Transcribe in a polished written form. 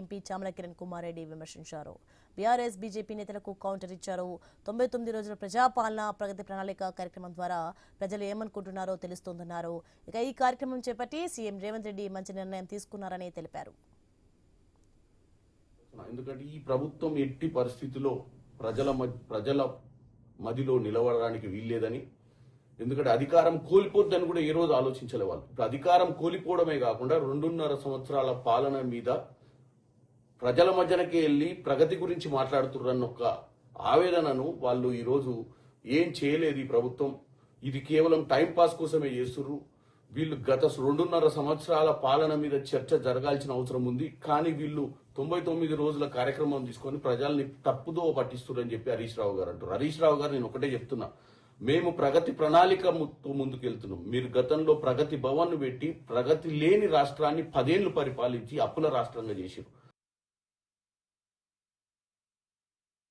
MP Chamala Kiran Kumar Reddy విమర్శించారు. BRS BJP నేతలకు counter ఇచ్చారు. 99 రోజుల ప్రజాపాలన ప్రగతి ప్రణాళిక కార్యక్రమం ద్వారా ప్రజలు ఏమనుకుంటున్నారో తెలుస్తోందన్నారు. ఇక ఈ కార్యక్రమం చేపట్టి సీఎం రేవంత్ రెడ్డి మంచి నిర్ణయం తీసుకున్నారని తెలిపారు. ఎందుకంటే ఈ ప్రభుత్వం ఎట్టి పరిస్థితుల్లో ప్రజల మదిలో నిలవడానికి వీల్లేదని, ఎందుకంటే అధికారం కోల్పోద్దని కూడా ఏ రోజు ఆలోచించలే వాళ్ళు. ఇప్పుడు అధికారం కోల్పోవడమే కాకుండా 2.5 సంవత్సరాల పాలన మీద ప్రజల మధ్యనకి వెళ్లి ప్రగతి గురించి మాట్లాడుతున్న ఒక ఆవేదనను వాళ్ళు ఈ రోజు ఏం చేయలేదు. ఈ ప్రభుత్వం ఇది కేవలం టైం పాస్ కోసమే చేస్తుర్రు. వీళ్ళు గత 2.5 సంవత్సరాల పాలన మీద చర్చ జరగాల్సిన అవసరం ఉంది. కానీ వీళ్ళు 99 రోజుల కార్యక్రమం తీసుకొని ప్రజల్ని తప్పుదో పట్టిస్తున్నారని చెప్పి హరీష్ రావు గారు అంటారు. హరీష్ రావు గారు నేను ఒకటే చెప్తున్నా, మేము ప్రగతి ప్రణాళికతో ముందుకెళ్తున్నాం. మీరు గతంలో ప్రగతి భవన్ పెట్టి ప్రగతి లేని రాష్ట్రాన్ని 10 ఏళ్లు పరిపాలించి అప్పుల రాష్ట్రంగా చేశారు.